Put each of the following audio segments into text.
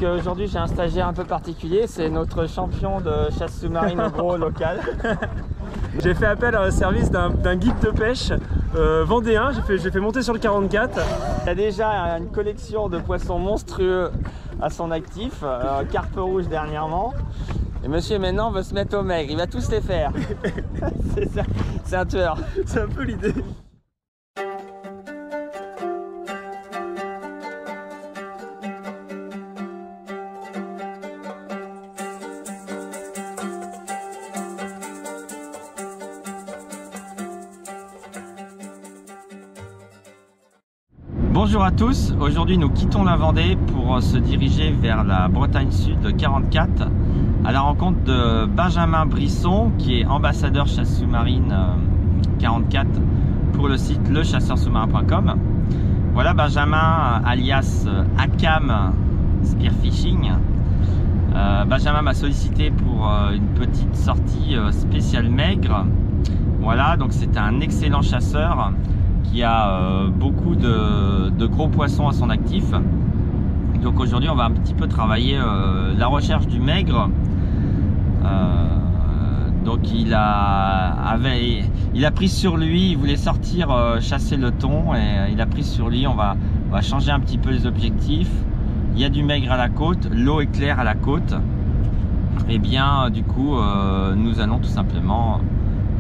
Aujourd'hui j'ai un stagiaire un peu particulier, c'est notre champion de chasse sous-marine gros local. J'ai fait appel à un service d'un guide de pêche vendéen, j'ai fait monter sur le 44. Il a déjà une collection de poissons monstrueux à son actif, carpe rouge dernièrement. Et monsieur maintenant veut se mettre au maigre, il va tous les faire. C'est un tueur. C'est un peu l'idée. Bonjour à tous, aujourd'hui nous quittons la Vendée pour se diriger vers la Bretagne Sud 44 à la rencontre de Benjamin Brisson qui est ambassadeur chasse sous-marine 44 pour le site lechasseursous-marin.com. Voilà Benjamin alias Akam Spearfishing. Benjamin m'a sollicité pour une petite sortie spéciale maigre. Voilà, donc c'est un excellent chasseur qui a beaucoup de gros poissons à son actif. Donc aujourd'hui on va un petit peu travailler la recherche du maigre. Donc il a pris sur lui, il voulait sortir chasser le thon et il a pris sur lui, on va changer un petit peu les objectifs. Il y a du maigre à la côte, l'eau est claire à la côte. Et bien du coup nous allons tout simplement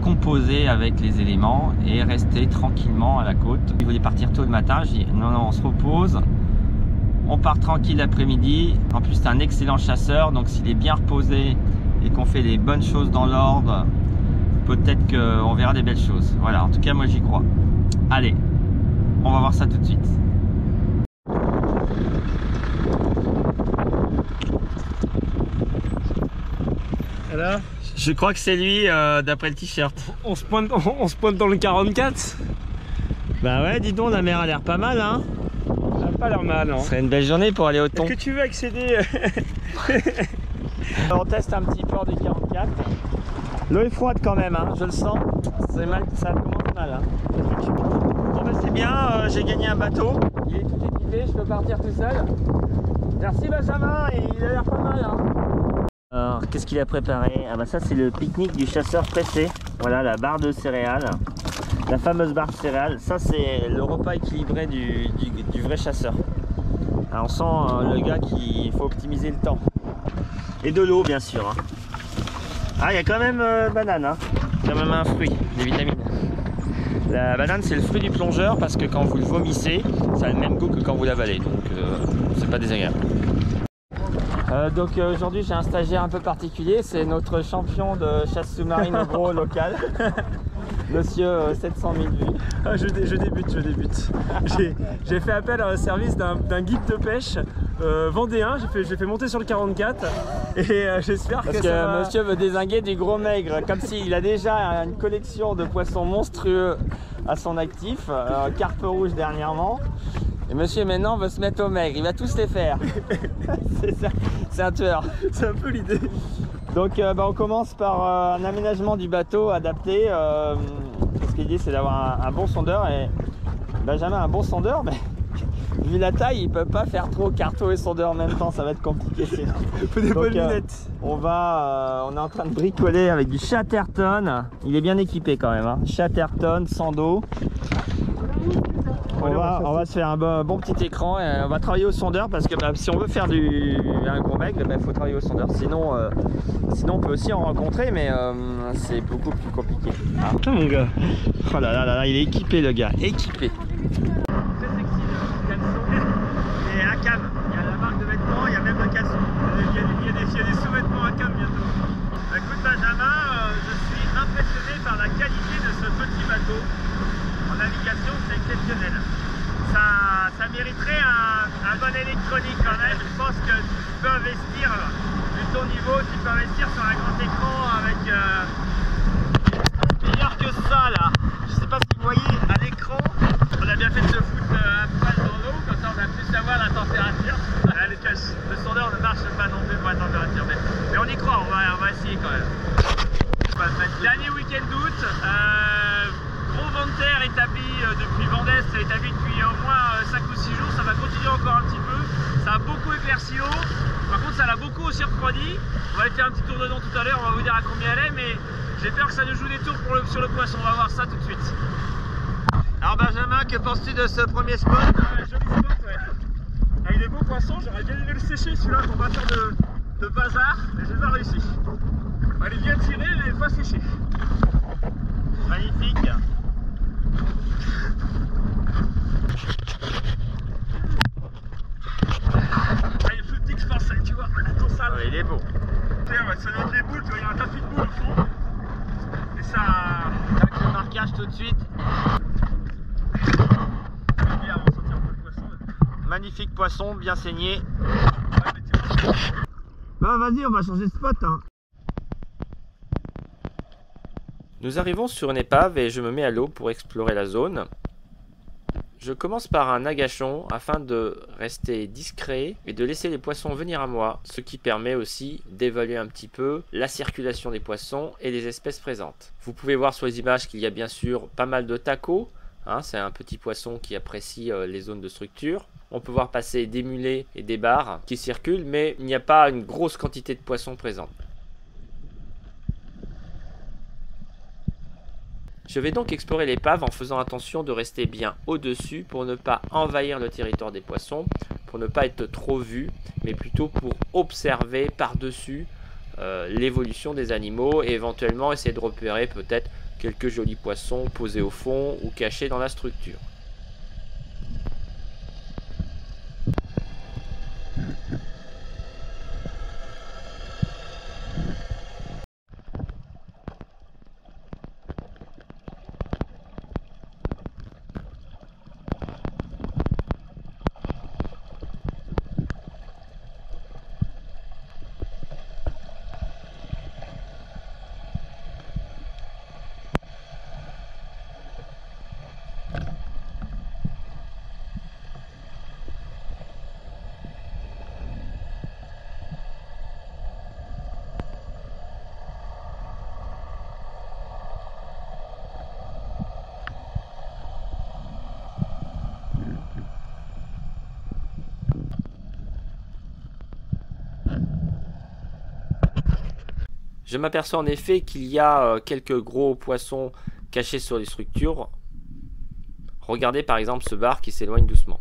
composer avec les éléments et rester tranquillement à la côte. Il voulait partir tôt le matin, je dis non, on se repose, on part tranquille l'après-midi. En plus c'est un excellent chasseur, donc s'il est bien reposé et qu'on fait les bonnes choses dans l'ordre, peut-être qu'on verra des belles choses. Voilà, en tout cas moi j'y crois. Allez, on va voir ça tout de suite. Alors, je crois que c'est lui d'après le t-shirt. on se pointe dans le 44. Bah ouais, dis donc, la mer a l'air pas mal, hein. Ça n'a pas l'air mal, hein. Ce serait une belle journée pour aller au thon. Est-ce que tu veux accéder? On teste un petit port du 44. L'eau est froide quand même, hein, je le sens. C'est mal, ça commence mal. Hein. Bon bah c'est bien, j'ai gagné un bateau. Il est tout équipé, je peux partir tout seul. Merci Benjamin, et il a l'air pas mal. Hein. Alors, qu'est-ce qu'il a préparé? Ah bah ça c'est le pique-nique du chasseur pressé. Voilà la barre de céréales. La fameuse barre de céréales. Ça c'est le repas équilibré du vrai chasseur. Alors, on sent le gars qu'il faut optimiser le temps. Et de l'eau bien sûr. Hein. Ah il y a quand même banane. Hein. Quand même un fruit, des vitamines. La banane c'est le fruit du plongeur parce que quand vous le vomissez, ça a le même goût que quand vous l'avalez. Donc c'est pas désagréable. Aujourd'hui j'ai un stagiaire un peu particulier, c'est notre champion de chasse sous-marine gros local, monsieur 700 000 vues. Ah, je débute. J'ai fait appel à un service d'un guide de pêche vendéen, j'ai fait monter sur le 44 et j'espère que ça va... monsieur veut dézinguer du gros maigre, comme s'il a déjà une collection de poissons monstrueux à son actif, carpe rouge dernièrement. Et monsieur maintenant veut se mettre au maigre, il va tous les faire. C'est un tueur. C'est un peu l'idée. Donc on commence par un aménagement du bateau adapté. Parce que l'idée c'est d'avoir un bon sondeur. Et Benjamin a un bon sondeur, mais vu la taille, il peut pas faire trop carto et sondeur en même temps, ça va être compliqué sinon. Il faut des bonnes lunettes. On est en train de bricoler avec du Chatterton. Il est bien équipé quand même. Hein. Chatterton, sans dos. On va se faire un bon petit écran et on va travailler au sondeur parce que si on veut faire un gros maigre, il faut travailler au sondeur. Sinon on peut aussi en rencontrer, mais c'est beaucoup plus compliqué. Ah. Putain mon gars. Oh là là, il est équipé le gars, équipé. Très sexy le caleçon. Et Akam, il y a la marque de vêtements, il y a même le caleçon. Il y a des sous-vêtements Akam bientôt. Écoute Benjamin, je suis impressionné par la qualité de ce petit bateau. En navigation, c'est exceptionnel. Ça mériterait un bon électronique quand même. Je pense que tu peux investir, vu ton niveau, tu peux investir sur un grand écran avec meilleur que ça là. Je sais pas si vous voyez à l'écran, on a bien fait de se foutre un poil dans l'eau, comme ça on a pu savoir la température. Le sondeur ne marche pas non plus pour la température, mais on y croit, on va essayer quand même. Dernier week-end d'août. Gros vent de terre établi depuis Vendée, c'est établi depuis au moins 5 ou 6 jours, ça va continuer encore un petit peu. Ça a beaucoup éclairci l'eau. Par contre, ça l'a beaucoup aussi refroidi. On va aller faire un petit tour dedans tout à l'heure, on va vous dire à combien elle est, mais j'ai peur que ça nous joue des tours sur le poisson. On va voir ça tout de suite. Alors Benjamin, que penses-tu de ce premier spot? Joli spot, ouais. Avec des beaux poissons, j'aurais bien aimé le sécher celui-là pour pas faire de bazar, mais j'ai pas réussi. Elle est bien tirée, mais pas séchée. Magnifique. Il est plus petit que je pensais, tu vois. Attends ça. Ouais, il est beau. Ça donne des boules, tu vois, il y a un tapis de boules au fond. Et ça. Tac, le marquage tout de suite. Magnifique poisson, bien saigné. Bah vas-y, on va changer de spot hein. Nous arrivons sur une épave et je me mets à l'eau pour explorer la zone. Je commence par un agachon afin de rester discret et de laisser les poissons venir à moi, ce qui permet aussi d'évaluer un petit peu la circulation des poissons et des espèces présentes. Vous pouvez voir sur les images qu'il y a bien sûr pas mal de tacos, hein, c'est un petit poisson qui apprécie les zones de structure. On peut voir passer des mulets et des bars qui circulent, mais il n'y a pas une grosse quantité de poissons présents. Je vais donc explorer l'épave en faisant attention de rester bien au-dessus pour ne pas envahir le territoire des poissons, pour ne pas être trop vu, mais plutôt pour observer par-dessus l'évolution des animaux et éventuellement essayer de repérer peut-être quelques jolis poissons posés au fond ou cachés dans la structure. Je m'aperçois en effet qu'il y a quelques gros poissons cachés sur les structures. Regardez par exemple ce bar qui s'éloigne doucement.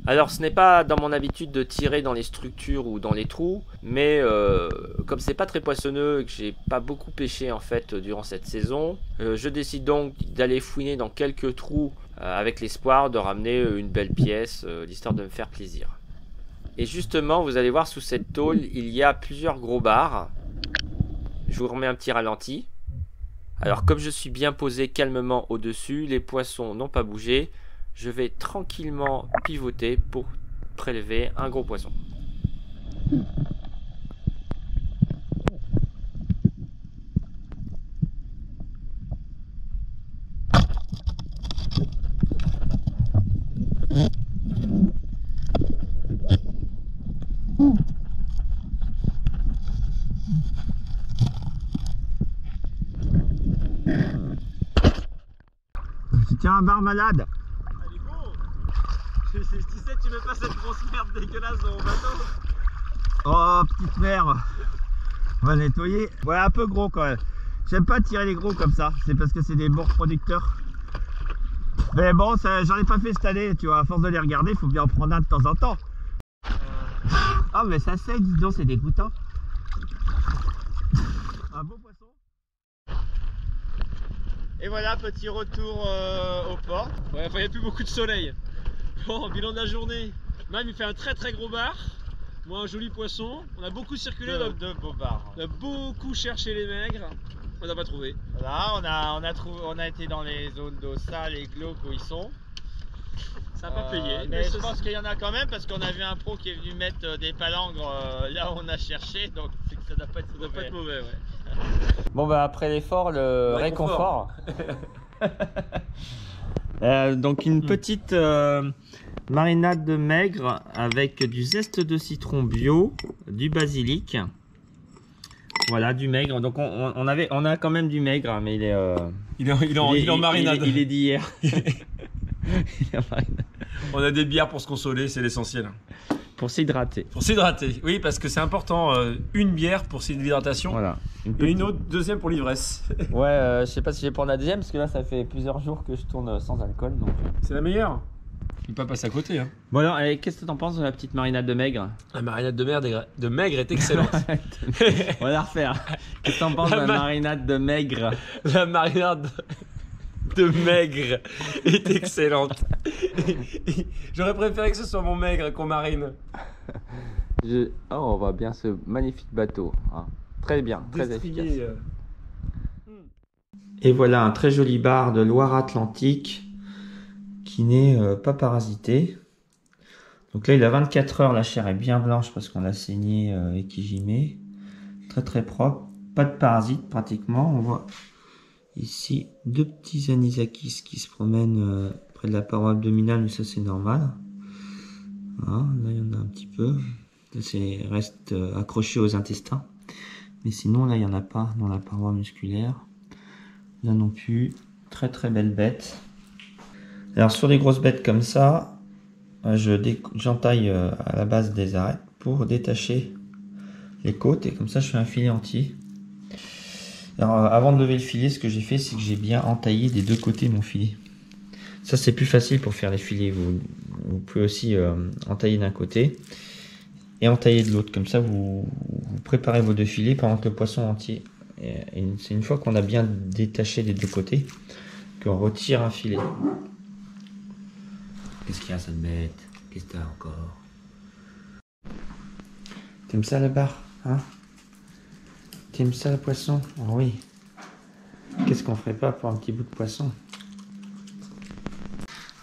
Alors ce n'est pas dans mon habitude de tirer dans les structures ou dans les trous, mais comme c'est pas très poissonneux et que j'ai pas beaucoup pêché en fait durant cette saison, je décide donc d'aller fouiner dans quelques trous avec l'espoir de ramener une belle pièce, l'histoire de me faire plaisir. Et justement, vous allez voir sous cette tôle, il y a plusieurs gros bars. Je vous remets un petit ralenti. Alors comme je suis bien posé calmement au-dessus, les poissons n'ont pas bougé. Je vais tranquillement pivoter pour prélever un gros poisson. Tiens, un bar malade. Je disais, tu mets pas cette grosse merde dégueulasse dans mon bateau. Oh, petite merde. On va nettoyer. Ouais, un peu gros quand même. J'aime pas tirer les gros comme ça. C'est parce que c'est des bons producteurs. Mais bon, j'en ai pas fait cette année. Tu vois, à force de les regarder, il faut bien en prendre un de temps en temps. Ah, mais ça saigne, dis donc, c'est dégoûtant. Un beau poisson. Et voilà, petit retour au port. Ouais, enfin, il n'y a plus beaucoup de soleil. Bon, bilan de la journée. Même il fait un très très gros bar. Moi, un joli poisson. On a beaucoup circulé. De beaux bars. On a beaucoup cherché les maigres. On n'a pas trouvé. Voilà, on a été dans les zones d'eau sale et glauques où ils sont. Ça n'a pas payé. Mais je pense qu'il y en a quand même parce qu'on a vu un pro qui est venu mettre des palangres là où on a cherché. Donc c'est que ça doit pas être mauvais. Ouais. Bon bah après l'effort, le réconfort. Donc une petite marinade de maigre avec du zeste de citron bio, du basilic. Voilà, du maigre. Donc on a quand même du maigre, mais il est en marinade. Il est d'hier. On a des bières pour se consoler, c'est l'essentiel. Pour s'hydrater. Pour s'hydrater, oui, parce que c'est important. Une bière pour l'hydratation. Voilà. Une autre, deuxième pour l'ivresse. Ouais, je sais pas si j'ai pour la deuxième, parce que là, ça fait plusieurs jours que je tourne sans alcool. Donc... C'est la meilleure. Il ne peut pas passer à côté. Hein. Bon alors, qu'est-ce que t'en penses de la petite marinade de maigre? La marinade de maigre est excellente. On va la refaire. Qu'est-ce que t'en penses de la marinade de maigre? La marinade de maigre est excellente. J'aurais préféré que ce soit mon maigre qu'on marine. Oh, on voit bien ce magnifique bateau. Hein. Très bien, très efficace. Et voilà un très joli bar de Loire-Atlantique qui n'est pas parasité. Donc là, il a 24 heures. La chair est bien blanche parce qu'on l'a saignée et équigimée. Très très propre. Pas de parasites pratiquement. On voit ici deux petits anisakis qui se promènent près de la paroi abdominale, mais ça c'est normal. Voilà, là il y en a un petit peu. Ça reste accroché aux intestins. Mais sinon là il n'y en a pas dans la paroi musculaire. Là non plus. Très très belle bête. Alors sur des grosses bêtes comme ça, j'entaille à la base des arêtes pour détacher les côtes. Et comme ça je fais un filet entier. Alors, avant de lever le filet, ce que j'ai fait, c'est que j'ai bien entaillé des deux côtés mon filet. Ça, c'est plus facile pour faire les filets. Vous pouvez aussi entailler d'un côté et entailler de l'autre. Comme ça, vous préparez vos deux filets pendant que le poisson entier. Et c'est une fois qu'on a bien détaché les deux côtés qu'on retire un filet. Qu'est-ce qu'il y a, cette bête? Qu'est-ce que t'as encore? T'aimes ça, le bar, hein? T'aimes ça, le poisson? Oh oui. Qu'est-ce qu'on ferait pas pour un petit bout de poisson?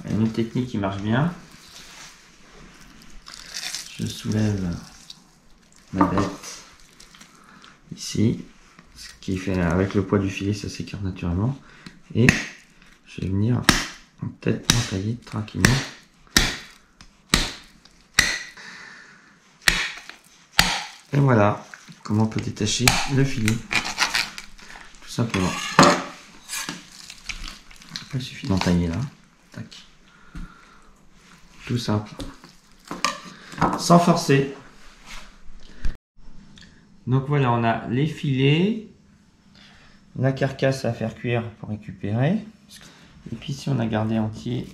Une autre technique qui marche bien. Je soulève ma bête ici. Ce qui fait, avec le poids du filet, ça s'écarte naturellement. Et je vais venir peut-être entailler tranquillement. Et voilà comment on peut détacher le filet, tout simplement. Il suffit d'entailler là, tac. Tout simple, sans forcer. Donc voilà, on a les filets, la carcasse à faire cuire pour récupérer. Et puis ici on a gardé entier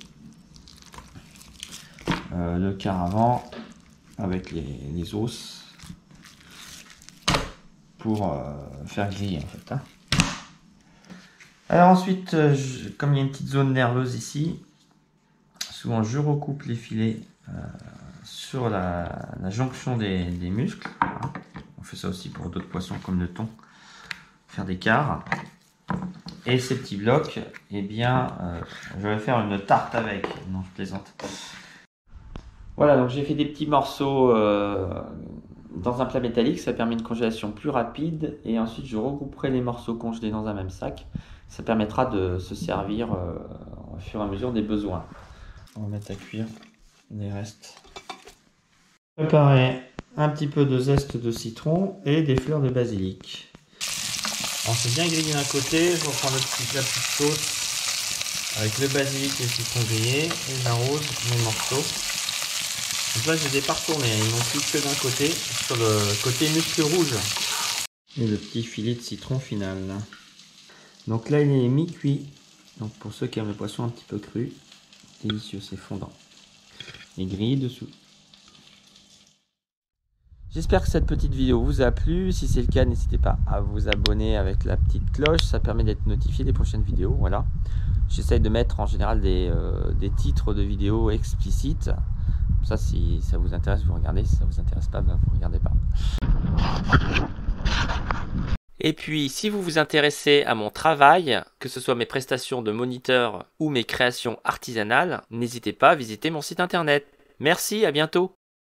le quart avant avec les os. Pour faire griller en fait. Hein. Alors ensuite, comme il y a une petite zone nerveuse ici, souvent je recoupe les filets sur la jonction des muscles. Hein. On fait ça aussi pour d'autres poissons comme le thon, faire des quarts. Et ces petits blocs, eh bien, je vais faire une tarte avec. Non, je plaisante. Voilà, donc j'ai fait des petits morceaux dans un plat métallique, ça permet une congélation plus rapide et ensuite je regrouperai les morceaux congelés dans un même sac. Ça permettra de se servir au fur et à mesure des besoins. On va mettre à cuire les restes. Préparer un petit peu de zeste de citron et des fleurs de basilic. On s'est bien grillé d'un côté, je reprends la petite sauce avec le basilic et le citron grillé et j'arrose mes morceaux. Donc là, je les ai pas retournés, ils n'ont plus que d'un côté, sur le côté muscle rouge. Et le petit filet de citron final. Donc là, il est mi-cuit. Donc pour ceux qui aiment le poisson un petit peu cru, délicieux, c'est fondant. Et grillé dessous. J'espère que cette petite vidéo vous a plu. Si c'est le cas, n'hésitez pas à vous abonner avec la petite cloche. Ça permet d'être notifié des prochaines vidéos. Voilà. J'essaye de mettre en général des titres de vidéos explicites. Ça, si ça vous intéresse, vous regardez. Si ça vous intéresse pas, ben, vous regardez pas. Et puis, si vous vous intéressez à mon travail, que ce soit mes prestations de moniteur ou mes créations artisanales, n'hésitez pas à visiter mon site internet. Merci, à bientôt.